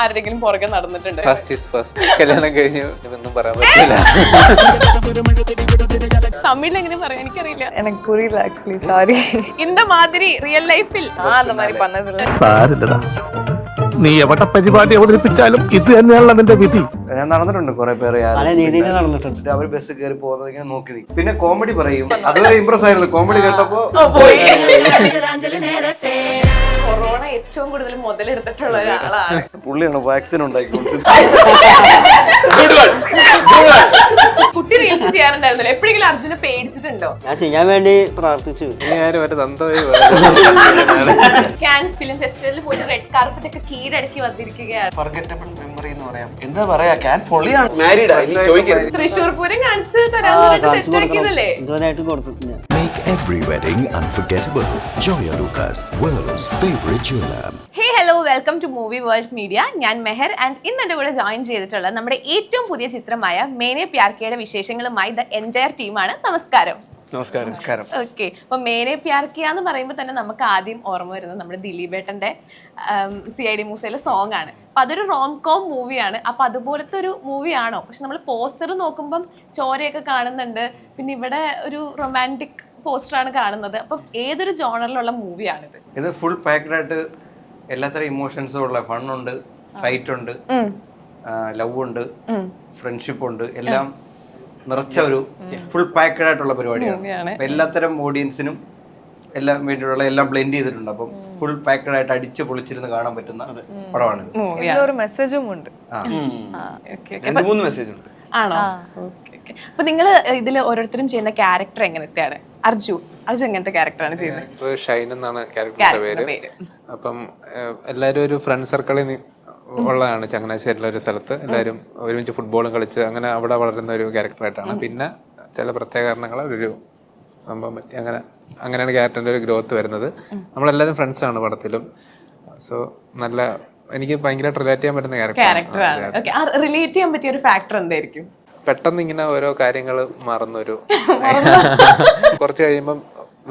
ആരുടെങ്കിലും പുറകെ നടന്നിട്ടുണ്ട്? കല്യാണം കഴിഞ്ഞു ഒന്നും പറയാൻ പറ്റില്ല. തമിഴിൽ എങ്ങനെ പറയാം എനിക്കറിയില്ല. எனக்கு புரியல ஆக்சுவலி, சாரி. இந்த மாதிரி ரியல் லைஃபில் அந்த மாதிரி பண்ணதில்லை. സാരില്ലടാ, നീ എവിടെ പരിപാടി അവതരിപ്പിച്ചാലും ഇത് തന്നെയാണല്ലോ നിന്റെ വിധി. ഞാൻ നടന്നിട്ടുണ്ട് കുറെ പേര് നടന്നിട്ടുണ്ട്. അവർ ബസ് കയറി പോകുന്നത് ഇങ്ങനെ നോക്കി നിൽക്കും. പിന്നെ കോമഡി പറയും. അതുവരെ ഇംപ്രസ് ആയിരുന്നു. കോമഡി കേട്ടപ്പോ കൊറോണ ഏറ്റവും കൂടുതൽ മുതലെടുത്തിട്ടുള്ള ഒരാളാണ് പുള്ളിയാണ് വാക്സിൻ ഉണ്ടാക്കിക്കൊണ്ട്. കുട്ടി റീൽസ് ചെയ്യാറുണ്ടായിരുന്നല്ലോ, എപ്പോഴെങ്കിലും അർജുനെ പേടിച്ചിട്ടുണ്ടോ? ഞാൻ ചെയ്യാൻ വേണ്ടി പ്രാർത്ഥിച്ചു. കാൻസ് ഫിലിം ഫെസ്റ്റിവലിൽ പോയിട്ട് റെഡ് കാർപ്പറ്റ് ഒക്കെ കീഴടക്കി വന്നിരിക്കുകയാണ്. ഫർഗറ്റബിൾ മെമ്മറി എന്ന് പറയാം. എന്താ പറയാ, ക്യാൻ പൊളിയാണ്. മാരീഡ് ആയി ചോദിക്കരുത്. തൃശ്ശൂർ പൂരം കാണിച്ചു തരാൻ സെറ്റ് ആക്കിയതല്ലേ? ഇതുവരെയായിട്ട് കൊടുത്തിട്ടില്ല. Make every wedding unforgettable. Joya Lucas, world's favorite jeweler. Hey hello, welcome to movie world media. ഞാൻ മെഹർ ആൻഡ് ഇന്ന് എൻ്റെ കൂടെ ജോയിൻ ചെയ്തിട്ടുള്ള നമ്മുടെ ഏറ്റവും പുതിയ ചിത്രമായ മേനെ പ്യാർ കിയുടെ വിശേഷങ്ങളുമായി ദ എൻറ്റയർ ടീമാണ്. നമസ്കാരം. നമസ്കാരം. ഓക്കെ, അപ്പൊ മേനെ പ്യാർ കിയ എന്ന് പറയുമ്പോൾ തന്നെ നമുക്ക് ആദ്യം ഓർമ്മ വരുന്നത് നമ്മുടെ ദിലീപേട്ടന്റെ CID മൂസയിലെ സോങ് ആണ്. അപ്പൊ അതൊരു റോം കോം മൂവിയാണ്. അപ്പൊ അതുപോലത്തെ ഒരു മൂവിയാണോ? പക്ഷെ നമ്മൾ പോസ്റ്റർ നോക്കുമ്പം ചോരയൊക്കെ കാണുന്നുണ്ട്, പിന്നെ ഇവിടെ ഒരു റൊമാൻറ്റിക് പോസ്റ്ററാണ് കാണുന്നത്. അപ്പം ഏതൊരു ജോണറിലുള്ള മൂവിയാണിത്? ഇത് ഫുൾ പാക്ഡ് ആയിട്ട് എല്ലാത്തരം ഇമോഷൻസും ഉള്ള ഫണ്ണുണ്ട്, ഫൈറ്റ് ഉണ്ട്, ലവ് ഉണ്ട്, ഫ്രണ്ട്ഷിപ്പ് ഉണ്ട്, എല്ലാം നിറച്ച ഒരു ഫുൾ പാക്ഡ് ആയിട്ടുള്ള പരിപാടിയാണ്. എല്ലാത്തരം ഓഡിയൻസിനും എല്ലാം വേണ്ടിയുള്ള എല്ലാം ബ്ലെൻഡ് ചെയ്തിട്ടുണ്ട്. അപ്പം ഫുൾ പാക്ഡ് ആയിട്ട് അടിച്ച് പൊളിച്ചിരുന്ന് കാണാൻ പറ്റുന്ന പടമാണ്. ഒരു മെസ്സേജും ഉണ്ട്. 2-3 മെസ്സേജ് ഉണ്ട്. ആണോ? ഓക്കെ. അപ്പൊ നിങ്ങള് ഇതിൽ ഓരോരുത്തരും ചെയ്യുന്ന ക്യാരക്ടർ എങ്ങനത്തെയാണ്? അർജുൻ എങ്ങനത്തെ ക്യാരക്ടറാണ് ചെയ്യുന്നത്? ഷൈൻ എന്നാണ് ക്യാരക്ടറിന്റെ പേര്. അപ്പം എല്ലാരും ഒരു ഫ്രണ്ട് സർക്കിളിൽ ഉള്ളതാണ്. ചങ്ങനാശ്ശേരിയിലെ ഒരു സ്ഥലത്ത് എല്ലാവരും ഒരുമിച്ച് ഫുട്ബോളും കളിച്ച് അങ്ങനെ അവിടെ വളരുന്ന ഒരു ക്യാരക്ടറായിട്ടാണ്. പിന്നെ ചില പ്രത്യേക കാരണങ്ങളാൽ ഒരു സംഭവം പറ്റി അങ്ങനെയാണ് ക്യാരക്ടറിന്റെ ഒരു ഗ്രോത്ത് വരുന്നത്. നമ്മളെല്ലാവരും ഫ്രണ്ട്സ് ആണ് പടത്തിലും. സോ നല്ല എനിക്ക് ഭയങ്കരമായിട്ട് റിലേറ്റ് ചെയ്യാൻ പറ്റുന്ന ക്യാരക്ടറാണ്. റിലേറ്റ് ചെയ്യാൻ പറ്റിയ ഒരു ഫാക്ടർ എന്തായിരിക്കും? പെട്ടെന്ന് ഇങ്ങനെ ഓരോ കാര്യങ്ങൾ മറന്നൊരു കുറച്ച് കഴിയുമ്പം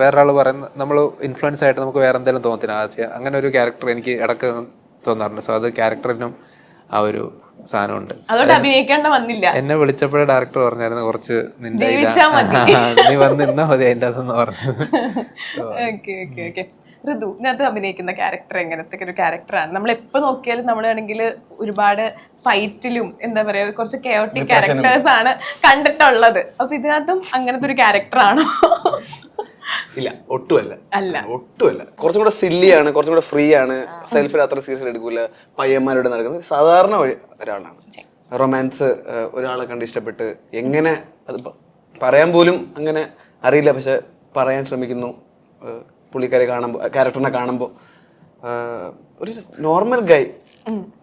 വേറൊരാൾ പറയുന്ന നമ്മൾ ഇൻഫ്ലുവൻസ് ആയിട്ട് നമുക്ക് വേറെ എന്തെങ്കിലും തോന്നത്തില്ല. അങ്ങനെ ഒരു ക്യാരക്ടർ എനിക്ക് ഇടക്ക് തോന്നാറുണ്ട്. സോ അത് ക്യാരക്ടറിനും ആ ഒരു സാധനമുണ്ട്. അതുകൊണ്ട് അഭിനയിക്കേണ്ട വന്നില്ല. എന്നെ വിളിച്ചപ്പോഴേ ഡയറക്ടർ പറഞ്ഞായിരുന്നു കുറച്ച് നിന്റെ നീ വന്ന് നിന്നാ മതി അതിൻ്റെ അതെന്ന് പറഞ്ഞത്. ഋതു, ഇതിനകത്ത് അഭിനയിക്കുന്ന ക്യാരക്ടർ എങ്ങനത്തെ ഒരു ക്യാരക്ടറാണ്? നമ്മൾ എപ്പോ നോക്കിയാലും നമ്മളാണെങ്കിൽ ഒരുപാട് ഫൈറ്റിലും എന്താ പറയാ കുറച്ച് കെയോട്ടിക് ക്യാരക്ടേഴ്സ് ആണ് കണ്ടിട്ടുള്ളത്. അപ്പൊ ഇതിനകത്തും അങ്ങനത്തെ ഒരു ക്യാരക്ടറാണോ? ഇല്ല, ഒട്ടുമല്ല. കുറച്ചും കൂടെ സില്ലിയാണ്, കുറച്ചും കൂടെ ഫ്രീ ആണ്. സെൽഫിൽ അത്ര സീരിയസ് എടുക്കൂല. പയ്യന്മാരോട് നടക്കുന്നത് സാധാരണ ഒരാളാണ്. റൊമാൻസ് ഒരാളെ കണ്ട് ഇഷ്ടപ്പെട്ട് എങ്ങനെ അത് പറയാൻ പോലും അങ്ങനെ അറിയില്ല, പക്ഷെ പറയാൻ ശ്രമിക്കുന്നു. പുള്ളിക്കാരെ കാണുമ്പോൾ, ക്യാരക്ടറിനെ കാണുമ്പോൾ ഒരു നോർമൽ ഗൈ,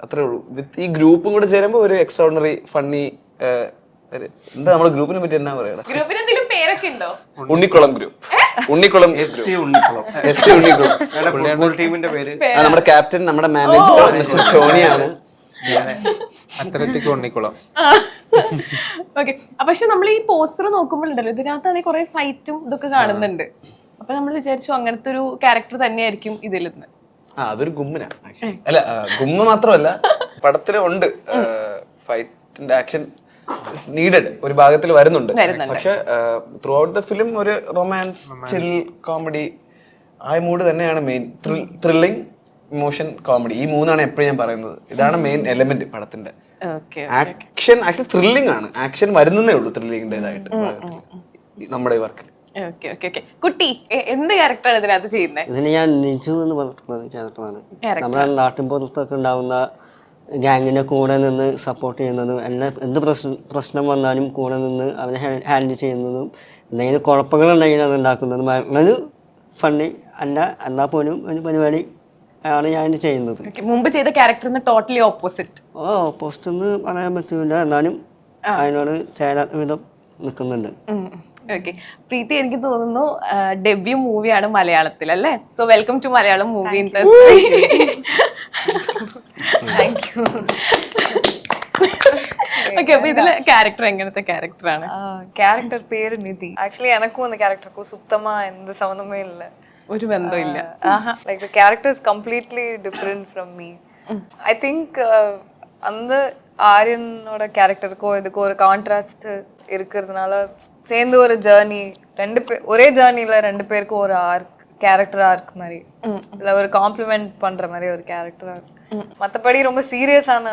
അത്രേ ഉള്ളൂ. വിത്ത് ഈ ഗ്രൂപ്പും കൂടെ ചേരുമ്പോൾ ഒരു എക്സ്ട്രോർഡിനറി ഫണ്ണി. എന്താ നമ്മുടെ ഗ്രൂപ്പിനെ പറ്റി എന്താ പറയണ? ഉണ്ണിക്കുളം ഗ്രൂപ്പ്. ടീമിന്റെ പേര് നമ്മുടെ ക്യാപ്റ്റൻ, നമ്മുടെ മാനേജർ മിസ്റ്റർ ചോണിയാണ്. അത്ലറ്റിക് ഉണ്ണിക്കുളം. ഓക്കെ, പക്ഷെ നമ്മൾ ഈ പോസ്റ്റർ നോക്കുമ്പോഴുണ്ടല്ലോ, ഇതിനകത്താണെങ്കിൽ കുറെ ഫൈറ്റും ഇതൊക്കെ കാണുന്നുണ്ട്. അപ്പൊ നമ്മൾ വിചാരിച്ചു അങ്ങനത്തെ ഒരു ക്യാരക്ടർ തന്നെയായിരിക്കും ഇതിൽ നിന്ന്. അതൊരു ഗുമ്മനാ. അല്ല, ഗുമ്മ മാത്രമല്ല, പടത്തില് ഉണ്ട് ഫൈറ്റിന്റെ ആക്ഷൻ നീഡഡ് ഒരു ഭാഗത്തിൽ വരുന്നുണ്ട്. പക്ഷെ ത്രൂ ഔട്ട് ദ ഫിലിം ഒരു റൊമാൻസ്, ചിൽ, കോമഡി ആ മൂഡ് തന്നെയാണ് മെയിൻ. ത്രില്ലിംഗ്, ഇമോഷൻ, കോമഡി, ഈ മൂന്നാണ് എപ്പോഴും ഞാൻ പറയുന്നത്. ഇതാണ് മെയിൻ എലമെന്റ് പടത്തിന്റെ. ആക്ഷൻ ആക്ച്വലി ത്രില്ലിംഗ് ആണ്. ആക്ഷൻ വരുന്നേ ഉള്ളൂ ത്രില്ലിംഗിന്റേതായിട്ട് നമ്മുടെ വർക്കിൽ. കുട്ടി എന്ത് ക്യാരക്ടറാണ് ഇതിനകത്ത് ചെയ്യുന്നത്? ഇതിന് ഞാൻ നിജു എന്ന് പറഞ്ഞ ക്യാരക്ടറാണ്. നമ്മുടെ നാട്ടിൻപുറത്തൊക്കെ ഉണ്ടാവുന്ന ഗ്യാങ്ങിന്റെ കൂടെ നിന്ന് സപ്പോർട്ട് ചെയ്യുന്നതും എന്ത് പ്രശ്നം വന്നാലും കൂടെ നിന്ന് അവനെ ഹാൻഡിൽ ചെയ്യുന്നതും എന്തെങ്കിലും കുഴപ്പങ്ങളുണ്ടെങ്കിൽ അത് ഉണ്ടാക്കുന്നതും ഒരു ഫണ്ണി അല്ല, എന്നാൽ പോലും ഒരു പരിപാടി ആണ് ഞാൻ ചെയ്യുന്നത്. മുമ്പ് ചെയ്ത ക്യാരക്ടറിന് ടോട്ടലി ഓപ്പോസിറ്റ്. ഓപ്പോസിറ്റ് എന്ന് പറയാൻ പറ്റൂല, എന്നാലും അതിനോട് ചേരാത്ത വിധം നിൽക്കുന്നുണ്ട്. ഓക്കെ, പ്രീതി, എനിക്ക് തോന്നുന്നു ഡെബ്യൂ മൂവിയാണ് മലയാളത്തിൽ അല്ലേ? So welcome to Malayalam movie industry. Okay, അപ്പൊ ഇതിലെ ക്യാരക്ടർ എങ്ങനത്തെ ക്യാരക്ടറാണ്? ക്യാരക്ടർ പേര് നിധി. ആക്ച്വലി എനക്കും அந்த ക്യാരക്ടർക്കും சுத்தமா எந்த சம்பந்தமே இல்ல, ഒരു ബന്ധമില്ല. like the character is completely different from me. I think அந்த ஆரியனோட கேரக்டருக்கும் இதுக்கும் ஒரு கான்ட்ராஸ்ட் இருக்கிறதுனால சேர்ந்து ஒரு ஜேர்னி ஒரே ஜேர்னில 2 பேருக்கும் ஒரு ஆர்க் கேரக்டர் ஆர்க் மாதிரி இல்ல ஒரு காம்ப்ளிமெண்ட் பண்ற மாதிரி ஒரு கேரக்டர் ஆர்க். மத்தபடி ரொம்ப சீரியஸான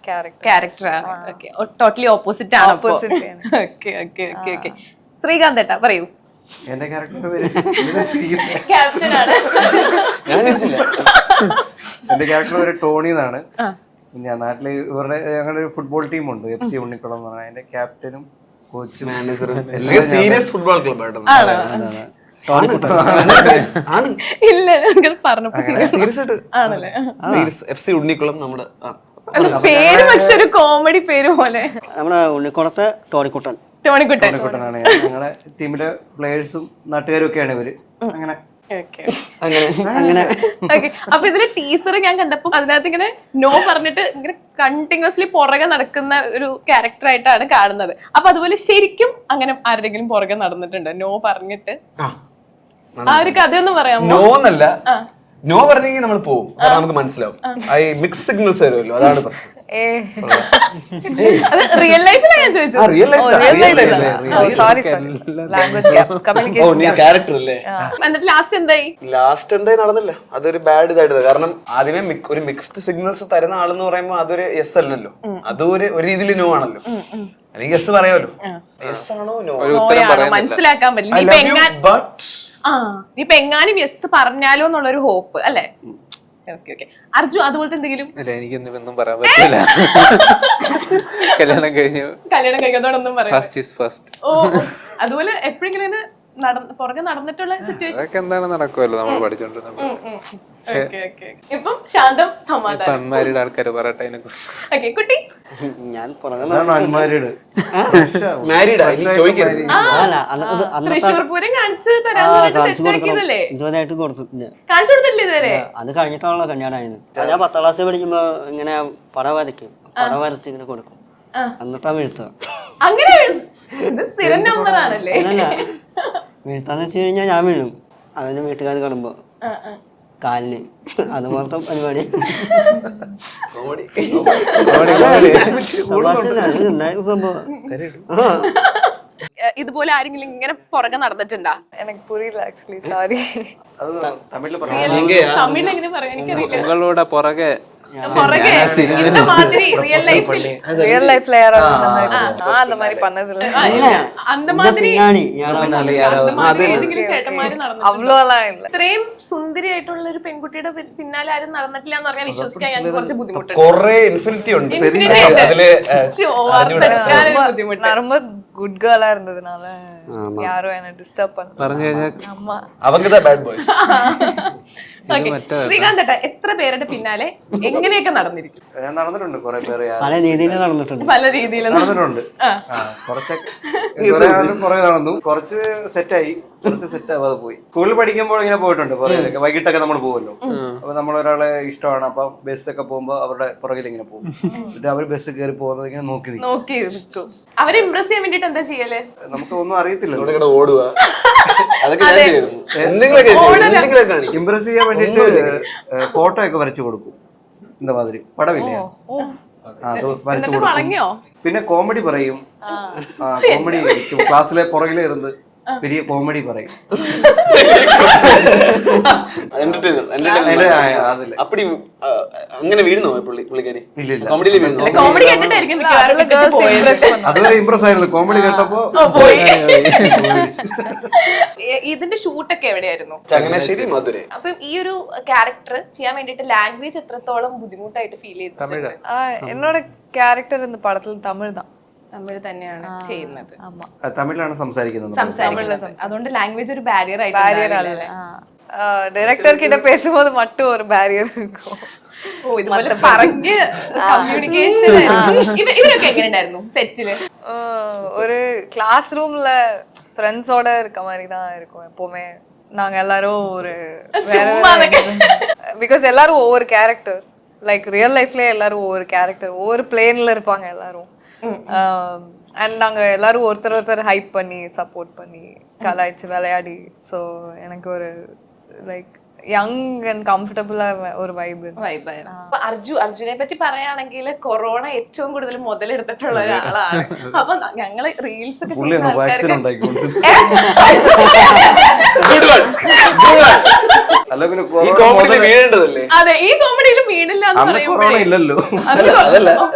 ക്യാരക്ടർ ഓക്കെ ടോട്ടലി ഓപ്പോസിറ്റ് ആണ് Opposite. Okay okay okay okay Srikanth ഏട്ടാ പറയൂ. എന്റെ ക്യാരക്ടറിന്റെ പേര് ക്യാപ്റ്റൻ ആണ്. എന്റെ ക്യാരക്ടർ പേര് ടോണി എന്നാണ്. ഞാൻ നാട്ടില് ഞങ്ങളുടെ ഒരു ഫുട്ബോൾ ടീമുണ്ട്, FC ഉണ്ണിക്കുളം എന്ന് പറഞ്ഞാൽ. അതിന്റെ ക്യാപ്റ്റനും കോച്ചും മാനേജറും സീരിയസ് ഫുട്ബോൾ ക്ലബ് ഇല്ല നിങ്ങൾ പറഞ്ഞപ്പോ സീരിയസ് ആയിട്ട് ആണല്ലേ. സീരിയസ് FC ഉണ്ണിക്കുളം നമ്മുടെ അല്ല, പേര് പക്ഷെ ഒരു കോമഡി പേര് പോലെ. നമ്മുടെ ഉണ്ണിക്കുളത്തെ ടോണിക്കുട്ടൻ. ടോണിക്കുട്ടൻ. ടോണിക്കുട്ടനാണ് ഞങ്ങളുടെ ടീമിലെ പ്ലേയേഴ്സും നാട്ടുകാരും ഒക്കെയാണ് ഇവര്. അങ്ങനെ അങ്ങനെ ഓക്കെ. അപ്പൊ ഇതില് ടീച്ചർ ഞാൻ കണ്ടപ്പോ അതിനകത്ത് ഇങ്ങനെ നോ പറഞ്ഞിട്ട് ഇങ്ങനെ കണ്ടിന്യൂസ്ലി പുറകെ നടക്കുന്ന ഒരു ക്യാരക്ടർ ആയിട്ടാണ് കാണുന്നത്. അപ്പൊ അതുപോലെ ശരിക്കും അങ്ങനെ ആരുടെങ്കിലും പുറകെ നടന്നിട്ടുണ്ട് നോ പറഞ്ഞിട്ട്? ആ ഒരു കഥയൊന്നും പറയാമോ? നോ എന്നല്ല, നോ പറഞ്ഞെങ്കിൽ നമ്മൾ പോകും, കാരണം നമുക്ക് മനസ്സിലാവും. മിക്സ് സിഗ്നൽസ് വരുമല്ലോ, അതാണ് പ്രശ്നം. അത് റിയൽ ലൈഫിലാണ് ഞാൻ ചോദിച്ചത്. ക്യാരക്ടർ അല്ലേ? എന്നിട്ട് ലാസ്റ്റ് എന്തായി നടന്നില്ല. അതൊരു ബാഡ് ഇതായിട്ട്, കാരണം ആദ്യമേ ഒരു മിക്സ്ഡ് സിഗ്നൽസ് തരുന്ന ആളെന്ന് പറയുമ്പോൾ അതൊരു യെസ് അല്ലല്ലോ, അതും ഒരു രീതിയിൽ നോ ആണല്ലോ. അല്ലെങ്കിൽ യെസ് പറയാമല്ലോ, യെസ് ആണോ നോ മനസ്സിലാക്കാൻ പറ്റില്ല. ഇപ്പൊ എങ്ങാനും യെസ് പറഞ്ഞാലോ എന്നുള്ളൊരു ഹോപ്പ് അല്ലേ? Okay okay. അർജു അതുപോലത്തെ എന്തെങ്കിലും? എനിക്കൊന്നും പറയാൻ പറ്റില്ല. കല്യാണം കഴിഞ്ഞതോടൊന്നും പറയാം. First is first. ഓ, അതുപോലെ എപ്പോഴെങ്കിലും പുറകെ നടന്നിട്ടുള്ള സിറ്റുവേഷൻ അതൊക്കെ എന്താണ് നടക്കുമല്ലോ നമ്മൾ പഠിച്ചോണ്ടിരുന്നത്. ഇപ്പം ശാന്തം സമാധാനം. അൺമാരീഡ് ആൾക്കാർ പറയട്ടെ അതിനെ കുറിച്ച്. ഓക്കെ കുട്ടി. ഞാൻ അൺമാരീഡ് തൃശ്ശൂർ പൂരം കാണിച്ചു തരാൻ സെറ്റ് ആക്കിയതല്ലേ? ഇതുവരെയായിട്ട് കൊടുത്തിട്ടില്ല. കാണിച്ചു കൊടുത്തില്ലേ ഇതുവരെ? അത് കഴിഞ്ഞിട്ടാണല്ലോ കല്യാണമായിരുന്നു. ഞാൻ 10ാം ക്ലാസ്സിൽ പഠിക്കുമ്പോ ഇങ്ങനെ പടം വരയ്ക്കും, പടം വരച്ച് ഇങ്ങനെ കൊടുക്കും, എന്നിട്ടാ വീഴ്ത്തുക. അങ്ങനെ സ്ഥിരം നമ്പർ ആണല്ലേ? വീഴ്ത്താന്ന് വെച്ച് കഴിഞ്ഞാൽ ഞാൻ വീഴും, അതിന് വീട്ടുകാർ കാണുമ്പോ കാലിന്. അതുപോലത്തെ പരിപാടി സംഭവം. ഇതുപോലെ ആരെങ്കിലും ഇങ്ങനെ പുറകെ നടന്നിട്ടുണ്ടാ? எனக்கு புரியல ஆக்சுவலி, சாரி. തമിഴില് തമിഴിൽ എങ്ങനെ പറയാ എനിക്കറിയില്ല. നിങ്ങളുടെ പുറകെ പുറകെ இந்த மாதிரி ரியல் லைஃப்ல யாராவது அந்த மாதிரி பண்ணது இல்ல. அந்த மாதிரி പിന്നാണി ഏതെങ്കിലും ചേട്ടന്മാര് നടന്നു? அவ்வளோலாம் இல்ல. ഇത്രയും സുന്ദരിയായിട്ടുള്ള ഒരു പെൺകുട്ടിയുടെ പിന്നാലെ ആരും നടന്നിട്ടില്ല എന്ന് പറഞ്ഞാൽ വിശ്വസിക്കാൻ ഞങ്ങൾക്ക് കുറച്ച് ബുദ്ധിമുട്ടുണ്ട്. കൊറേ ഇൻഫിനിറ്റി ഉണ്ട് അതില്. ബുദ്ധിമുട്ട്. நான் ரொம்ப குட் கேர்லா இருந்ததுனால யாரும் என்ன டிஸ்டர்ப் പറഞ്ഞു കഴിഞ്ഞാൽ ஆமா അവങ്കതാ ബാഡ് ബോയ്സ്. ശ്രീകാന്ത് ഏട്ടാ എത്ര പേരുടെ പിന്നാലെ എങ്ങനെയൊക്കെ നടന്നിരിക്കും? ഞാൻ നടന്നിട്ടുണ്ട് കുറെ പേര്, പല രീതിയിൽ നടന്നിട്ടുണ്ട്. പല രീതിയിലും നടന്നിട്ടുണ്ട്. കുറച്ചൊക്കെ കുറെ നടന്നു, കുറച്ച് സെറ്റായി, കുറച്ച് സെറ്റ് ആവാതെ പോയി. സ്കൂളിൽ പഠിക്കുമ്പോൾ ഇങ്ങനെ പോയിട്ടുണ്ട് പുറകിലൊക്കെ. വൈകിട്ടൊക്കെ നമ്മൾ പോകുമല്ലോ, അപ്പൊ നമ്മളൊരാളെ ഇഷ്ടമാണ്, അപ്പൊ ബസ്സൊക്കെ പോകുമ്പോ അവരുടെ പുറകിൽ ഇങ്ങനെ പോകും. എന്നിട്ട് അവർ ബസ് കയറി പോകുന്നത് ഇങ്ങനെ നോക്കി നിൽക്കും. അവരെ ഇംപ്രസ് ചെയ്യാൻ വേണ്ടിട്ട് എന്താ ചെയ്യല്? നമുക്ക് ഒന്നും അറിയത്തില്ല, ഓടുക, ഇംപ്രസ് ചെയ്യാൻ വേണ്ടിട്ട് ഫോട്ടോ ഒക്കെ വരച്ചു കൊടുക്കും. എന്താ മാതിരി പടമില്ലേ, അത് വരച്ചു കൊടുക്കും. പിന്നെ കോമഡി പറയും. കോമഡി ക്ലാസ്സിലെ പുറകിലെ ഇരുന്ന് പെരിയ കോമഡി പറയും. അപ്പടി അങ്ങനെ വീഴുന്നോ പുള്ളിക്കാരി? ഇല്ലില്ല, കോമഡി കേട്ടിട്ടായിരിക്കും അതുവരെ ഇംപ്രസ് ആയിരുന്നു. കോമഡി കേട്ടപ്പോ ഇതിന്റെ ഷൂട്ടൊക്കെ എവിടെയായിരുന്നു? ചങ്ങനാശ്ശേരി, മധുരൈ. അപ്പം ഈ ഒരു ക്യാരക്ടർ ചെയ്യാൻ വേണ്ടിട്ട് ലാംഗ്വേജ് എത്രത്തോളം ബുദ്ധിമുട്ടായിട്ട് ഫീൽ ചെയ്തിട്ടുണ്ട്? என்னோட கேரக்டர் இந்த படத்துல தமிழ் தான். തമിഴ് തന്നെയാണ് ചെയ്യുന്നത്. തമിഴിലാണ് സംസാരിക്കുന്നത്. അതുകൊണ്ട് ലാംഗ്വേജ് ഒരു ബാരിയർ ആയിട്ട് டைரக்டர் கிட்ட பேசும்போது மட்டும் ஒரு பேரியர் இருக்கும். ഓ, ഇതുപോലെ പറഞ്ഞ് കമ്മ്യൂണിക്കേഷൻ. ഇവരൊക്കെ എങ്ങനെ ഉണ്ടായിരുന്നു സെറ്റില്? ஒரு கிளாஸ் ரூம்ல ஃப்ரெண்ட்ஸோட இருக்க மாதிரி தான் இருக்கும் எப்பவுமே. நாங்க எல்லாரும் ஒரு பிகாஸ் எல்லாரும் ஒவ்வொரு கேரக்டர், லைக் ரியல் லைஃப்லயே எல்லாரும் ஒவ்வொரு கேரக்டர், ஒவ்வொரு பிளேன்ல இருப்பாங்க எல்லாரும். அண்ட் நாங்க எல்லாரும் ஒருத்தர் ஹைப் பண்ணி சப்போர்ட் பண்ணி கலாய்ச்சி விளையாடி. ஸோ எனக்கு ஒரு லைக் യങ് ആൻഡ് കംഫർട്ടബിൾ ഒരു വൈബ്. അപ്പൊ അർജുനെ പറ്റി പറയുകയാണെങ്കിൽ കൊറോണ ഏറ്റവും കൂടുതൽ മുതലെടുത്തിട്ടുള്ള ഒരാളാണ്. അപ്പൊ ഞങ്ങള് റീൽസ് ഒക്കെ ചെയ്യുന്ന ആൾക്കാർക്ക് അല്ല പിന്നെ ഈ കോമഡി വീഴേണ്ടതല്ലേ? അതെ, ഈ കോമഡിയിൽ വീണില്ല എന്ന് പറയുമ്പോഴേ ഇല്ലല്ലോ. അതല്ല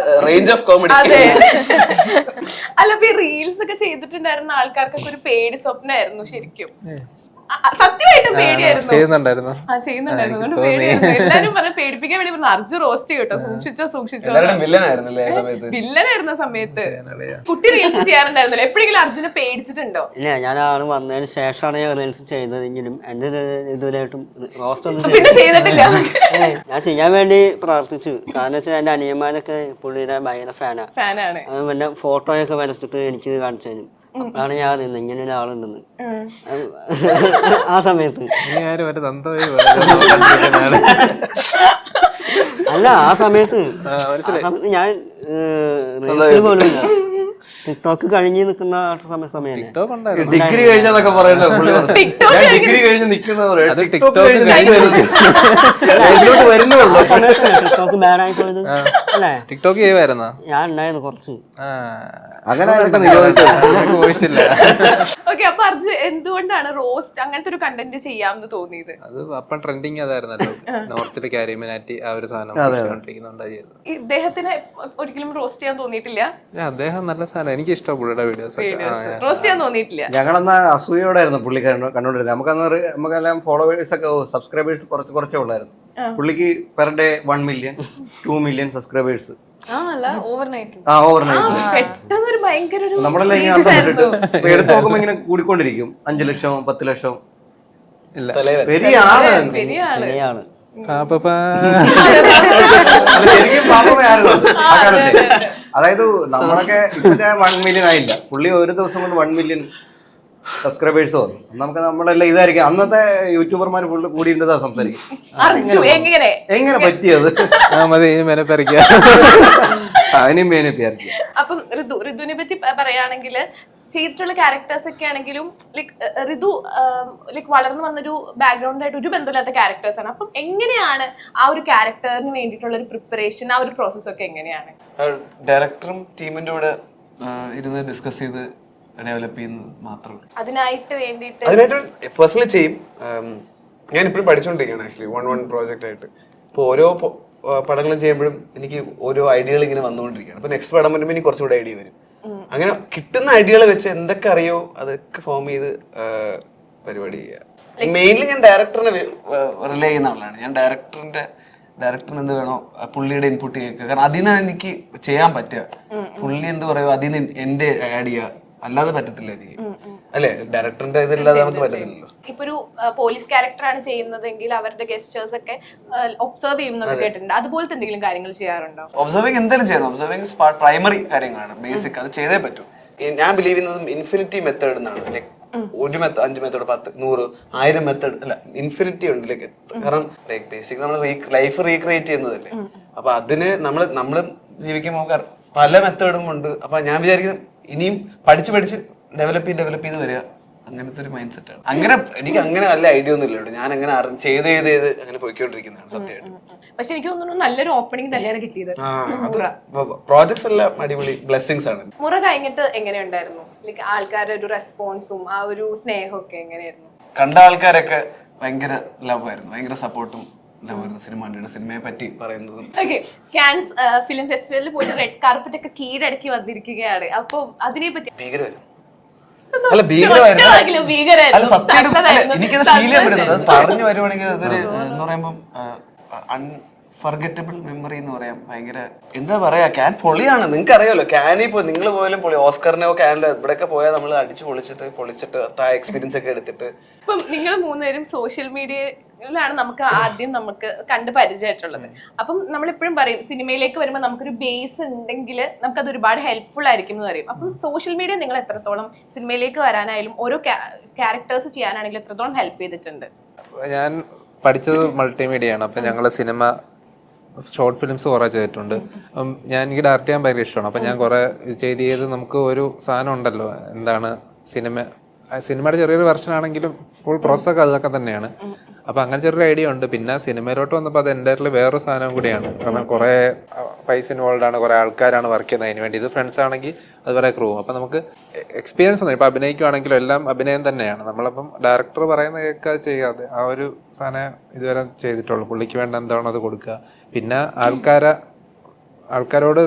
റേഞ്ച് ഓഫ് കോമഡി. അതെ. അല്ല, ഇപ്പൊ ഈ റീൽസ് ഒക്കെ ചെയ്തിട്ടുണ്ടായിരുന്ന ആൾക്കാർക്കൊക്കെ ഒരു പേടി സ്വപ്നമായിരുന്നു ശരിക്കും. സത്യമായിട്ടും പേടിയായിരുന്നു. ചെയ്യുന്നുണ്ടായിരുന്നു. ചെയ്യുന്നുണ്ടായിരുന്നു. അതുകൊണ്ട് പേടിയായിരുന്നു. എല്ലാരും പറഞ്ഞ പേടിപ്പിക്കാൻ വേണ്ടി പറഞ്ഞു അർജു റോസ്റ്റ് കേട്ടോ, സൂക്ഷിച്ചോ. വില്ലനായിരുന്ന സമയത്ത് കുട്ടി റീൽസ് ചെയ്യാറുണ്ടായിരുന്നല്ലോ. എപ്പോഴെങ്കിലും അർജുനെ പേടിച്ചിട്ടുണ്ടോ? ഇല്ല, ഞാൻ ആള് വന്നതിന് ശേഷമാണ് ഞാൻ റീൽസ് ചെയ്തതെങ്കിലും എന്റെ ഇതുവരെയായിട്ടും റോസ്റ്റ് ഒന്നും പിന്നെ ചെയ്തിട്ടില്ല. ഞാൻ ചെയ്യാൻ വേണ്ടി പ്രാർത്ഥിച്ചു. കാരണം വെച്ചാൽ എന്റെ അനിയന്മാരൊക്കെ പുള്ളിയുടെ ഭയങ്കര ഫാനാണ്. അത് പിന്നെ ഫോട്ടോയൊക്കെ വരച്ചിട്ട് എനിക്ക് കാണിച്ചു തരും. അപ്പോഴാണ് ഞാൻ അറിയുന്നത് ഇങ്ങനെ ഒരാളുണ്ടെന്ന്. ആ സമയത്ത് അല്ല, ആ സമയത്ത് ഞാൻ റീൽസിൽ പോലും ഇല്ല. ടിക്ടോക്ക് കഴിഞ്ഞ് നിൽക്കുന്ന സമയമല്ലേ. ഡിഗ്രി കഴിഞ്ഞതൊക്കെ പറയണ്ടോ? ഡിഗ്രി കഴിഞ്ഞ് നിൽക്കുന്നവര് വരുന്നുള്ളൂ. ടിക്ടോക്ക് ബാനായി പോയത് അല്ലേ? ടിക്ടോക്ക് ചെയ്യുമായിരുന്നോ? ഞാൻ ഉണ്ടായിരുന്നു കുറച്ച്. അങ്ങനെ നിരോധിച്ചില്ല. ഓക്കെ, അപ്പൊ അർജു എന്തുകൊണ്ടാണ് റോസ്റ്റ് അങ്ങനത്തെ ഒരു കണ്ടന്റ് ചെയ്യാമെന്ന് തോന്നിയത്? അത് അപ്പം ട്രെൻഡിങ് അതായിരുന്നല്ലോ, നോർത്തിലെ കാരിമിനാറ്റി ആ ഒരു സാധനം ഇദ്ദേഹത്തിന് ഒരിക്കലും റോസ്റ്റ് ചെയ്യാൻ തോന്നിയിട്ടില്ല? അദ്ദേഹം നല്ല സാധനം, എനിക്ക് ഇഷ്ടം പുള്ളിയുടെ വീഡിയോസ്. റോസ്റ്റ് ചെയ്യാൻ തോന്നിയിട്ടില്ല. ഞങ്ങളന്നാ അസൂയോടായിരുന്നു പുള്ളി കണ്ടോണ്ടിരുന്നത്. നമുക്കെല്ലാം ഫോളോവേഴ്സ് ഒക്കെ സബ്സ്ക്രൈബേഴ്സ് കുറച്ചേ ഉള്ളായിരുന്നു. പുള്ളിക്ക് per day 1 million 2 million subscribers. നമ്മളെല്ലാം ഇങ്ങനെ എടുത്ത് നോക്കുമ്പോ ഇങ്ങനെ കൂടിക്കൊണ്ടിരിക്കും. 5 ലക്ഷം 10 ലക്ഷം. പെരിയ ആള്. ശരിക്കും പാപ്പയായിരുന്നു ആ കാലത്ത്. അതായത് നമ്മളൊക്കെ ഇപ്പത്തെ 1 million ആയില്ല. പുള്ളി ഒരു ദിവസം കൊണ്ട് 1 million സബ്സ്ക്രൈബേഴ്സ് വന്നു. നമുക്ക് നമ്മളെല്ലാം ഇതായിരിക്കും. അന്നത്തെ യൂട്യൂബർമാർ ഫുള്ള് കൂടിയിരുന്നതാ സംസാരിക്കും. എങ്ങനെ പറ്റിയത്? അതിനും മേനപ്പിയായിരിക്കും. അപ്പം ഋതുവിനെ പറ്റി പറയുകയാണെങ്കിൽ ചെയ്തിട്ടുള്ള ക്യാരക്ടേഴ്സ് ഒക്കെ ആണെങ്കിലും ഋതു വളർന്നു വന്നൊരു ബാക്ക്ഗ്രൗണ്ട് ആയിട്ട് ഒരു ബന്ധമില്ലാത്ത ക്യാരക്ടേഴ്സ് ആണ്. അപ്പം എങ്ങനെയാണ് ആ ഒരു ക്യാരക്ടറിന് വേണ്ടിയിട്ടുള്ള ഒരു പ്രിപ്പറേഷൻ, ആ ഒരു പ്രോസസ് ഒക്കെ എങ്ങനെയാണ്? ഡയറക്ടറും ടീമിന്റെ കൂടെ ഇരുന്ന് ഡിസ്കസ് ചെയ്ത് ഡെവലപ്പ് ചെയ്യുന്നത് മാത്രമേ. അതിനായിട്ട് വേണ്ടിയിട്ട് പേഴ്സണലി ചെയ്യും. ഞാൻ ഇപ്പോഴും പഠിച്ചുകൊണ്ടിരിക്കുകയാണ് ആക്ച്വലി 1 പ്രോജക്റ്റ് ആയിട്ട്. ഇപ്പോൾ ഓരോ പടങ്ങളും ചെയ്യുമ്പോഴും എനിക്ക് ഓരോ ഐഡിയകൾ ഇങ്ങനെ വന്നുകൊണ്ടിരിക്കുകയാണ്. അപ്പൊ നെക്സ്റ്റ് പടം വരുമ്പോൾ എനിക്ക് കുറച്ചുകൂടെ ഐഡിയ വരും. അങ്ങനെ കിട്ടുന്ന ഐഡിയകൾ വെച്ച് എന്തൊക്കെ അറിയോ അതൊക്കെ ഫോം ചെയ്ത് പരിപാടി ചെയ്യുക. മെയിൻലി ഞാൻ ഡയറക്ടറിനെ റിലേ ചെയ്യുന്ന ആളാണ്. ഞാൻ ഡയറക്ടറിന് എന്ത് വേണോ പുള്ളിയുടെ ഇൻപുട്ട് കേൾക്കുക. കാരണം അതിൽ നിന്നാണ് എനിക്ക് ചെയ്യാൻ പറ്റുക. പുള്ളി എന്ത് പറയുമോ അതിൽ നിന്ന് എന്റെ ആഡ് ചെയ്യുക. അല്ലാതെ പറ്റത്തില്ല എനിക്ക്, അല്ലെ? ഡയറക്ടറിന്റെ ഇതില്ലാതെ നമുക്ക് പറ്റത്തില്ലല്ലോ. ഇപ്പൊ ഒരു പോലീസ് ക്യാരക്ടറാണ് ചെയ്യുന്നതെങ്കിൽ അവരുടെ ഗസ്റ്റേഴ്സ് ഒക്കെ ഒബ്സർവ് ചെയ്യുന്നൊക്കെ കേട്ടിട്ടുണ്ട്. അതുപോലത്തെ എന്തെങ്കിലും കാര്യങ്ങൾ ചെയ്യാറുണ്ടോ? ഒബ്സർവിങ് എന്തായാലും ചെയ്യണം. ഒബ്സർവിങ് പ്രൈമറി കാര്യങ്ങളാണ്, ബേസിക്. അത് ചെയ്തേ പറ്റൂ. ഞാൻ ബിലീവ് ചെയ്യുന്നത് ഇൻഫിനിറ്റി മെത്തേഡ് എന്നാണ്. ലൈക് 1 മെത്തേഡ് 5 മെത്തേഡ് 10 100 1000 മെത്തേഡ് അല്ല, ഇൻഫിനിറ്റി ഉണ്ട്. ലൈക്ക് കാരണം ലൈക് ബേസിക് നമ്മൾ ലൈഫ് റീക്രിയേറ്റ് ചെയ്യുന്നതല്ലേ. അപ്പൊ അതിന് നമ്മൾ ജീവിക്കുമ്പോൾ പല മെത്തേഡും ഉണ്ട്. അപ്പൊ ഞാൻ വിചാരിക്കുന്നത് ഇനിയും പഠിച്ച് ഡെവലപ്പ് ചെയ്ത് വരിക. അങ്ങനത്തെ ഒരു മൈൻഡ് സെറ്റ് ആണ്. അങ്ങനെ എനിക്ക് അങ്ങനെ നല്ല ഐഡിയ ഒന്നും ഇല്ല. ഞാൻ അങ്ങനെ ചെയ്ത് അങ്ങനെ പോയിക്കൊണ്ടിരിക്കുന്നതാണ് സത്യമായിട്ട്. പക്ഷെ എനിക്ക് തോന്നുന്നു നല്ലൊരു ഓപ്പണിംഗ് തന്നെയാണ് കിട്ടിയത്. പ്രോജക്ട്സ് എല്ലാം അടിപൊളി ബ്ലെസ്സിങ്സ് ആണ്. മുറ കഴിഞ്ഞിട്ട് എങ്ങനെയുണ്ടായിരുന്നു? ലൈക്ക് ആൾക്കാരുടെ ഒരു റെസ്പോൺസും ആ ഒരു സ്നേഹവും ഒക്കെ എങ്ങനെയായിരുന്നു? കണ്ട ആൾക്കാരൊക്കെ ഭയങ്കര ലവ് ആയിരുന്നു, ഭയങ്കര സപ്പോർട്ടും സിനിമയെ പറ്റി പറയുന്നതും. കാൻസ് ഫിലിം ഫെസ്റ്റിവലിൽ പോയിട്ട് റെഡ് കാർപ്പറ്റ് ഒക്കെ കീഴടക്കി വന്നിരിക്കുകയാണ്. അപ്പൊ അതിനെ പറ്റി എനിക്കത് ഫീൽ ചെയ്യപ്പെടുന്നത് പറഞ്ഞു വരുവാണെങ്കിൽ അതൊരു എന്ന് പറയുമ്പോൾ അൺഫർഗറ്റബിൾ മെമ്മറി എന്ന് പറയാം. ഭയങ്കര എന്താ പറയാ, ക്യാൻ പൊളിയാണ്. നിങ്ങൾക്ക് അറിയാലോ, ക്യാനി ഇപ്പൊ നിങ്ങൾ പോയാലും പൊളി. ഓസ്കറിനോ ക്യാനിലോ ഇവിടെയൊക്കെ പോയാൽ നമ്മൾ അടിച്ചു പൊളിച്ചിട്ട് ആ എക്സ്പീരിയൻസ് ഒക്കെ എടുത്തിട്ട്. ഇപ്പം നിങ്ങൾ 3 പേരും സോഷ്യൽ മീഡിയയിലാണ് നമുക്ക് കണ്ട് പരിചയമായിട്ടുള്ളത്. അപ്പം നമ്മളെപ്പോഴും പറയും സിനിമയിലേക്ക് വരുമ്പോൾ നമുക്കൊരു ബേസ് ഉണ്ടെങ്കിൽ നമുക്കത് ഒരുപാട് ഹെൽപ്ഫുൾ ആയിരിക്കും എന്ന് പറയും. അപ്പം സോഷ്യൽ മീഡിയ നിങ്ങൾ എത്രത്തോളം സിനിമയിലേക്ക് വരാനായാലും ഓരോ ക്യാരക്ടേഴ്സ് ചെയ്യാനാണെങ്കിലും എത്രത്തോളം ഹെൽപ്പ് ചെയ്തിട്ടുണ്ട്? ഞാൻ പഠിച്ചത് മൾട്ടിമീഡിയ ആണ്. അപ്പം ഞങ്ങൾ സിനിമ ഷോർട്ട് ഫിലിംസ് കുറെ ചെയ്തിട്ടുണ്ട്. എനിക്ക് ഡയറക്റ്റ് ചെയ്യാൻ ഭയങ്കര ഇഷ്ടമാണ്. അപ്പം ഞാൻ കുറെ ചെയ്ത് നമുക്ക് ഒരു സാധനം ഉണ്ടല്ലോ, എന്താണ് സിനിമയുടെ ചെറിയൊരു വെർഷൻ ആണെങ്കിലും ഫുൾ പ്രോസസ്സൊക്കെ അതൊക്കെ തന്നെയാണ്. അപ്പൊ അങ്ങനെ ചെറിയൊരു ഐഡിയ ഉണ്ട്. പിന്നെ സിനിമയിലോട്ട് വന്നപ്പോൾ അത് എൻ്റെ വേറൊരു സാധനം കൂടിയാണ്. കാരണം കുറെ പൈസ ഇൻവോൾവ് ആണ്, കുറെ ആൾക്കാരാണ് വർക്ക് ചെയ്യുന്നത് അതിന് വേണ്ടി. ഇത് ഫ്രണ്ട്സ് ആണെങ്കിൽ അതുപോലെ ക്രൂ. അപ്പൊ നമുക്ക് എക്സ്പീരിയൻസ് ഒന്നും ഇപ്പൊ അഭിനയിക്കുവാണെങ്കിലും എല്ലാം അഭിനയം തന്നെയാണ്. നമ്മളപ്പം ഡയറക്ടർ പറയുന്ന കേൾക്കാതെ ചെയ്യാതെ ആ ഒരു സാധനം ഇതുവരെ ചെയ്തിട്ടുള്ളൂ. പുള്ളിക്ക് വേണ്ട എന്താണോ അത് കൊടുക്കുക. പിന്നെ ആൾക്കാരോട്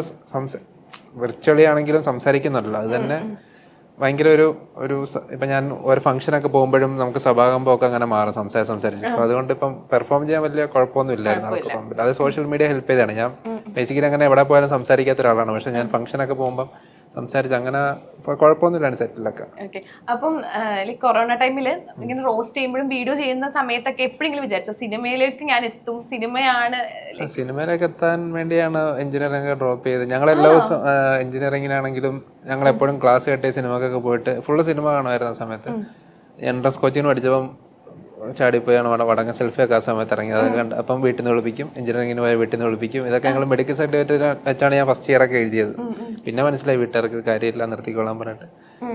വിർച്വലി ആണെങ്കിലും സംസാരിക്കുന്നുണ്ടല്ലോ, അത് തന്നെ ഭയങ്കര ഒരു ഇപ്പൊ ഞാൻ ഒരു ഫംഗ്ഷനൊക്കെ പോകുമ്പോഴും നമുക്ക് സഭാകമ്പമൊക്കെ അങ്ങനെ മാറും സംസാരിച്ച്. സോ അതുകൊണ്ട് ഇപ്പം പെർഫോം ചെയ്യാൻ വലിയ കുഴപ്പമൊന്നും ഇല്ലായിരുന്നു ആൾക്കൊപ്പം. അത് സോഷ്യൽ മീഡിയ ഹെൽപ്പ് ചെയ്താണ്. ഞാൻ ബേസിക്കലി അങ്ങനെ എവിടെ പോയാലും സംസാരിക്കാത്ത ഒരാളാണ്. പക്ഷെ ഞാൻ ഫംഗ്ഷനൊക്കെ പോകുമ്പോൾ സംസാരിച്ച് അങ്ങനെ കുഴപ്പമൊന്നുമില്ലാണ് സെറ്റിലൊക്കെ. ഓക്കെ. അപ്പം കൊറോണ ടൈമിൽ ഇങ്ങനെ റോസ്റ്റ് ചെയ്യുമ്പോഴും വീഡിയോ ചെയ്യുന്ന സമയത്തൊക്കെ എപ്പോഴെങ്കിലും വിചാരിച്ചോ സിനിമയിലേക്ക് ഞാൻ എത്തും, സിനിമയാണ്? സിനിമയിലേക്ക് എത്താൻ വേണ്ടിയാണ് എഞ്ചിനീയറിംഗ് ഡ്രോപ്പ് ചെയ്തത്. ഞങ്ങൾ എല്ലാ ദിവസവും എഞ്ചിനീയറിംഗിനാണെങ്കിലും ഞങ്ങൾ എപ്പോഴും ക്ലാസ് കെട്ടിയ സിനിമക്കൊക്കെ പോയിട്ട് ഫുള്ള് സിനിമ കാണുമായിരുന്നു. ആ സമയത്ത് എൻട്രൻസ് കോച്ചിങ് പഠിച്ചപ്പം ചാടിപ്പോയാണ് വടങ്ങ സെൽഫിയൊക്കെ ആ സമയത്ത് ഇറങ്ങിയത്. അത് കണ്ട് അപ്പം വീട്ടിൽ നിന്ന് വിളിപ്പിക്കും, എഞ്ചിനീയറിംഗിന് പോയി വീട്ടിൽ നിന്ന് വിളിപ്പിക്കും. ഇതൊക്കെ ഞങ്ങൾ മെഡിക്കൽ സർട്ടിഫിക്കറ്റ് വെച്ചാണ് ഞാൻ ഫസ്റ്റ് ഇയർ ഒക്കെ എഴുതിയത്. പിന്നെ മനസ്സിലായി വീട്ടുകാർക്ക് കാര്യമില്ല, നിർത്തിക്കൊള്ളാൻ പറഞ്ഞിട്ട്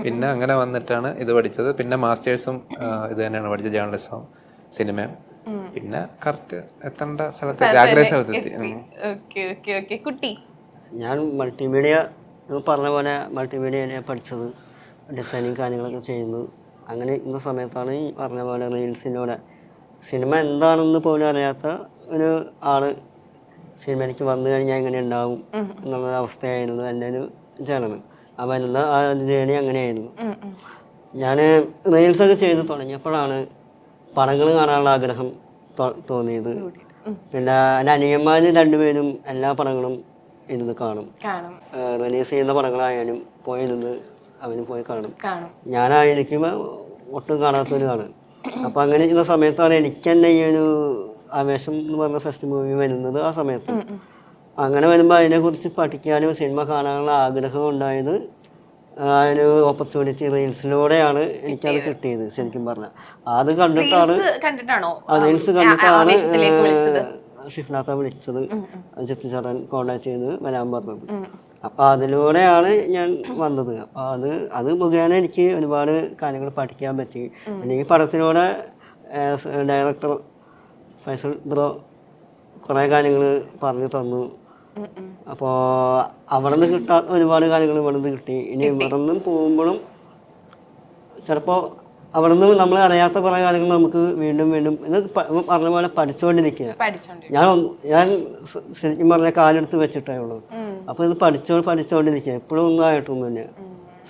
പിന്നെ അങ്ങനെ വന്നിട്ടാണ് ഇത് പഠിച്ചത്. പിന്നെ മാസ്റ്റേഴ്സും ഇത് തന്നെയാണ് പഠിച്ചത്, ജേർണലിസവും സിനിമയും. പിന്നെ കറക്റ്റ് എത്തേണ്ട സ്ഥലത്ത് ആഗ്രഹ സ്ഥലത്തെത്തി. കുട്ടി, ഞാൻ മൾട്ടിമീഡിയ പറഞ്ഞ പോലെ മൾട്ടിമീഡിയ പഠിച്ചത്, ഡിസൈനിങ് കാര്യങ്ങളൊക്കെ ചെയ്യുന്നു. അങ്ങനെ ഇന്ന സമയത്താണ് ഈ പറഞ്ഞ പോലെ റീൽസിലൂടെ സിനിമ എന്താണെന്ന് പോലും അറിയാത്ത ഒരു ആള് സിനിമയിലേക്ക് വന്നു കഴിഞ്ഞാൽ എങ്ങനെ ഉണ്ടാവും എന്നുള്ള അവസ്ഥയായിരുന്നു എൻ്റെ ഒരു ജേണി. ആ വരുന്ന ആ ജേണി അങ്ങനെയായിരുന്നു. ഞാൻ റീൽസൊക്കെ ചെയ്ത് തുടങ്ങിയപ്പോഴാണ് പടങ്ങൾ കാണാനുള്ള ആഗ്രഹം തോന്നിയത്. പിന്നെ എൻ്റെ അനിയന്മാർ രണ്ടുപേരും എല്ലാ പടങ്ങളും ഇരുന്ന് കാണും. റിലീസ് ചെയ്യുന്ന പടങ്ങളായാലും പോയിരുന്ന് അവന് പോയി കാണും. ഞാനായിരിക്കും ഒട്ടും കാണാത്തൊരാളാണ്. അപ്പം അങ്ങനെ ചെയ്യുന്ന സമയത്താണ് എനിക്ക് തന്നെ ഈ ഒരു ആവേശം എന്ന് പറഞ്ഞ ഫസ്റ്റ് മൂവി വരുന്നത്. ആ സമയത്ത് അങ്ങനെ വരുമ്പോൾ അതിനെക്കുറിച്ച് പഠിക്കാനും സിനിമ കാണാനുള്ള ആഗ്രഹം ഉണ്ടായത് ആ ഒരു ഓപ്പർച്യൂണിറ്റി റീൽസിലൂടെയാണ് എനിക്കത് കിട്ടിയത്. ശരിക്കും പറഞ്ഞാൽ അത് കണ്ടിട്ടാണ് റീൽസ് കണ്ടിട്ടാണ് ഷിഫ്നാത്ത വിളിച്ചത്, ചെത്തിച്ചാട്ടൻ കോണ്ടാക്ട് ചെയ്ത് വരാൻ പറഞ്ഞത്. അപ്പം അതിലൂടെയാണ് ഞാൻ വന്നത്. അപ്പം അത് മുഖേന എനിക്ക് ഒരുപാട് കാര്യങ്ങൾ പഠിക്കാൻ പറ്റി. പിന്നെ ഈ പടത്തിലൂടെ ഡയറക്ടർ ഫൈസൽ ബ്രോ കുറേ കാര്യങ്ങൾ പറഞ്ഞു തന്നു. അപ്പോൾ അവിടെ നിന്ന് കിട്ടാത്ത ഒരുപാട് കാര്യങ്ങൾ ഇവിടെ നിന്ന് കിട്ടി. ഇനി ഇവിടെ നിന്നും പോകുമ്പോഴും ചിലപ്പോൾ അവിടെ നിന്ന് നമ്മൾ അറിയാത്ത കുറേ കാര്യങ്ങൾ നമുക്ക് വീണ്ടും ഇത് പറഞ്ഞ പോലെ പഠിച്ചുകൊണ്ടിരിക്കുക. ഞാൻ ശരിക്കും പറഞ്ഞ കാലെടുത്ത് വെച്ചിട്ടേ ഉള്ളൂ. അപ്പോൾ ഇത് പഠിച്ചുകൊണ്ടിരിക്കുക. എപ്പോഴും ഒന്നും ആയിട്ടൊന്നുമില്ല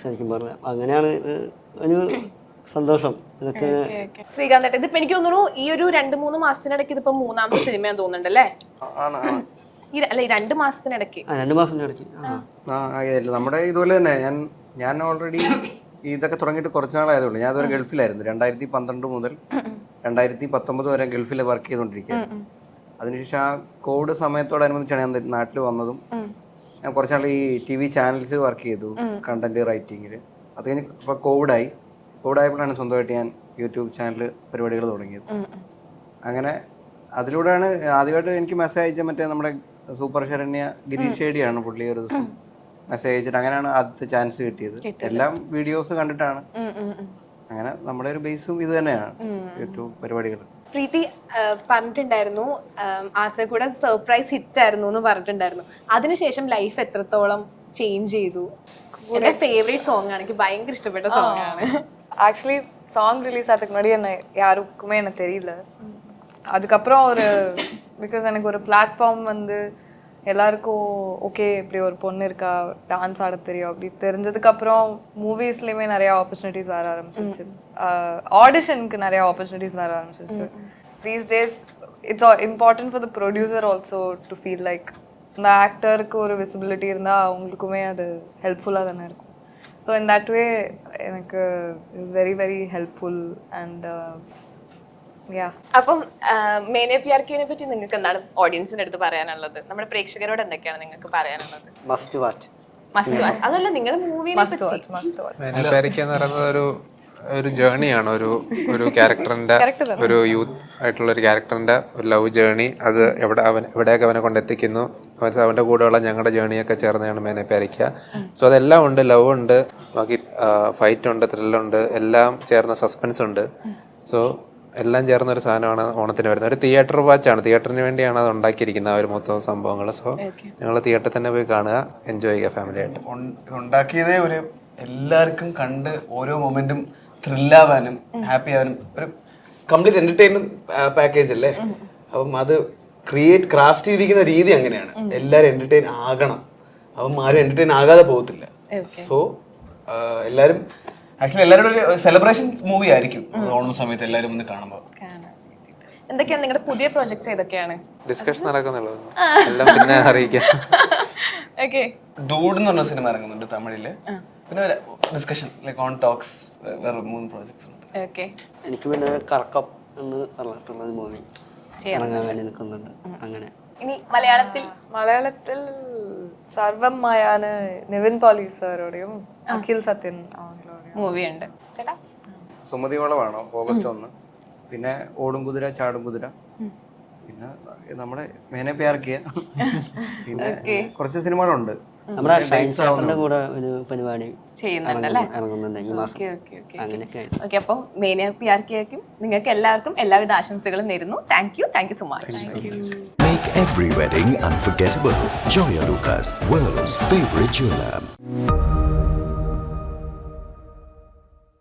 ശരിക്കും പറഞ്ഞാൽ. അങ്ങനെയാണ് ഒരു സന്തോഷം ഇതൊക്കെ. ശ്രീകാന്ത്, ഇതിപ്പോ എനിക്ക് തോന്നുന്നു ഈ ഒരു 2-3 മാസത്തിനിടയ്ക്ക് ഇതിപ്പോ 3ാമത്തെ സിനിമയാന്ന് തോന്നുന്നുണ്ടല്ലേ? അല്ല, ഈ 2 മാസത്തിനിടയ്ക്ക് 2 മാസത്തിന്റെ ഇടയ്ക്ക് നമ്മുടെ ഇതുപോലെ തന്നെ ഞാൻ ഓൾറെഡി ഇതൊക്കെ തുടങ്ങിയിട്ട് കുറച്ച് നാളായതുകൊണ്ട് ഞാൻ അതുവരെ ഗൾഫിലായിരുന്നു. 2012 മുതൽ 2019 വരെ ഗൾഫിൽ വർക്ക് ചെയ്തുകൊണ്ടിരിക്കുകയായിരുന്നു. അതിനുശേഷം ആ കോവിഡ് സമയത്തോടനുബന്ധിച്ചാണ് ഞാൻ നാട്ടിൽ വന്നതും. ഞാൻ കുറച്ച് നാൾ ഈ TV ചാനൽസിൽ വർക്ക് ചെയ്തു, കണ്ടന്റ് റൈറ്റിങ്ങിൽ. അത് കഴിഞ്ഞ് ഇപ്പോൾ കോവിഡായപ്പോഴാണ് സ്വന്തമായിട്ട് ഞാൻ യൂട്യൂബ് ചാനൽ പരിപാടികൾ തുടങ്ങിയത്. അങ്ങനെ അതിലൂടെയാണ് ആദ്യമായിട്ട് എനിക്ക് മെസ്സേജ് അയച്ച മറ്റേ നമ്മുടെ സൂപ്പർ ശരണ്യ ഗിരീഷ് ഷേഡിയാണ് പുള്ളി ഒരു ദിവസം മെസ്സേജ് അയച്ചിട്ട്. അങ്ങനെയാണ് ആദ്യത്തെ ചാൻസ് കിട്ടിയത്. എല്ലാം വീഡിയോസ് കണ്ടിട്ടാണ്. അങ്ങനെ നമ്മുടെ ഒരു ബേസും ഇത് തന്നെയാണ്, യൂട്യൂബ് പരിപാടികൾ. പ്രീതി പറഞ്ഞിട്ടുണ്ടായിരുന്നു ആസ കൂടെ സർപ്രൈസ് ഹിറ്റ് ആയിരുന്നു എന്ന് പറഞ്ഞിട്ടുണ്ടായിരുന്നു. അതിനുശേഷം ലൈഫ് എത്രത്തോളം ചേഞ്ച് ചെയ്തു? എന്റെ ഫേവറേറ്റ് സോങ് ആണ്, എനിക്ക് ഭയങ്കര ഇഷ്ടപ്പെട്ട സോങ് ആണ്. ஆக்சுவலி சாங் ரிலீஸ் ஆகிறதுக்கு முன்னாடி என்ன யாருக்குமே எனக்கு தெரியல. அதுக்கப்புறம் பிகாஸ் எனக்கு ஒரு பிளாட்ஃபார்ம் வந்து எல்லாருக்கும் ஓகே இப்படி ஒரு பொண்ணு இருக்கா, டான்ஸ் ஆட தெரியும் அப்படி தெரிஞ்சதுக்கப்புறம் மூவிஸ்லேயுமே நிறைய ஆப்பர்ச்சுனிட்டிஸ் வர ஆரம்பிச்சிருச்சு. ஆடிஷனுக்கு நிறைய ஆப்பர்ச்சுனிட்டிஸ் வர ஆரம்பிச்சிருச்சு. These days it's important for the producer also to feel like இந்த ஆக்டருக்கு ஒரு விசிபிலிட்டி இருந்தால் அவங்களுக்குமே அது ஹெல்ப்ஃபுல்லாக தானே இருக்கும். ஸோ இன் தட் வே எனக்கு it was very very helpful. And അപ്പം മേനെ പ്യാർ കിയെ പറ്റി നിങ്ങൾക്ക് എന്താണ് ഓഡിയൻസിന്റെ അടുത്ത് പറയാനുള്ളത്? നമ്മുടെ പ്രേക്ഷകരോട് എന്തൊക്കെയാണ് നിങ്ങൾക്ക് പറയാനുള്ളത്? Must watch. അതല്ല, നിങ്ങളുടെ മൂവിനെ മേനെ പ്യാർ കിയ എന്ന് പറയുന്നത് ഒരു ജേണിയാണ്. ഒരു ക്യാരക്ടറിന്റെ, ഒരു യൂത്ത് ആയിട്ടുള്ള ഒരു ക്യാരക്ടറിന്റെ ഒരു ലവ് ജേണി. അത് എവിടെയൊക്കെ അവനെ കൊണ്ടെത്തിക്കുന്നു, അവന്റെ കൂടെയുള്ള ഞങ്ങളുടെ ജേണിയൊക്കെ ചേർന്നാണ് മേനെ പ്യാർ കിയ. സോ അതെല്ലാം ഉണ്ട്. ലവ് ഉണ്ട്, ബാക്കി ഫൈറ്റ് ഉണ്ട്, ത്രില്ലുണ്ട്, എല്ലാം ചേർന്ന സസ്പെൻസ് ഉണ്ട്. സോ എല്ലാം ചേർന്ന ഒരു സാധനമാണ് ഓണത്തിന് വരുന്നത്. ഒരു തിയേറ്റർ വാച്ചാണ്, തിയേറ്ററിന് വേണ്ടിയാണ് അത് ഉണ്ടാക്കിയിരിക്കുന്നത് ആ ഒരു മൊത്തം സംഭവങ്ങൾ. സോ ഞങ്ങൾ തിയേറ്ററിൽ തന്നെ പോയി കാണുക, എൻജോയ് ചെയ്യുക ഫാമിലി ആയിട്ട്. ഇത് ഉണ്ടാക്കിയതേ ഒരു എല്ലാവർക്കും കണ്ട് ഓരോ മൊമെന്റും ത്രില്ലാവാനും ഹാപ്പി ആവാനും ഒരു കംപ്ലീറ്റ് എന്റർടൈൻമെന്റ് പാക്കേജ് അല്ലേ. അപ്പം അത് ക്രാഫ്റ്റ് ചെയ്തിരിക്കുന്ന രീതി അങ്ങനെയാണ്. എല്ലാവരും എന്റർടൈൻ ആകണം, അപ്പം ആരും എന്റർടൈൻ ആകാതെ പോകത്തില്ല. സോ എല്ലാവരും ആക്ച്വലി എല്ലാവരും ഒരു സെലിബ്രേഷൻ മൂവി ആയിരിക്കും ഓണം സമയത്ത് എല്ലാവരും ഒന്ന് കാണുമ്പോൾ. എന്തൊക്കെയാണ് നിങ്ങളുടെ പുതിയ പ്രോജക്ട്സ്? ഏതൊക്കെയാണ്? ഡിസ്കഷൻ നടക്കുന്നുള്ളൂ, എല്ലാം പിന്നെ അറിയിക്കാം. ഓക്കെ. ഡൂഡ് എന്ന് പറഞ്ഞ സിനിമ ഇറങ്ങുന്നുണ്ട് തമിഴില്. പിന്നെ ഡിസ്കഷൻ ലൈക്ക് ഓൺ ടോക്സ് വേറെ 3 പ്രോജക്ട്സ് ഉണ്ട്. ഓക്കെ. എനിക്ക് പിന്നെ കറക്കം എന്ന് പറഞ്ഞിട്ടുള്ള ഒരു മൂവി ഇറങ്ങാൻ വേണ്ടി നിൽക്കുന്നുണ്ട്. അങ്ങനെ ഇനി മലയാളത്തിൽ സർവമായാണ് നിവിൻ പോളി സാറോടെയും അഖിൽ സത്യൻ അവങ്ങളോടെയും മൂവി ഉണ്ട്. ചേട്ടാ സുമതി വളവാണോ ഓഗസ്റ്റ് 1. പിന്നെ ഓടും കുതിര ചാടും കുതിര, പിന്നെ നമ്മുടെ മേനെ പ്യാർ കിയ, പിന്നെ കുറച്ച് സിനിമകളുണ്ട്. നമ്മുടെ ഷൈൻസാറിന്റെ കൂടെ ഒരു പരിപാടി ചെയ്യുന്നുണ്ടല്ലേ? ഇറങ്ങുന്നുണ്ട് ഈ മാസം. അങ്ങനെയൊക്കെ. ഓക്കെ. അപ്പം മേനിയ പിയാർക്കിയാക്കും നിങ്ങൾക്ക് എല്ലാവർക്കും എല്ലാവിധ ആശംസകളും നേരുന്നു. Thank you so much. Make every wedding unforgettable. Joya Lucas, world's favorite jeweler.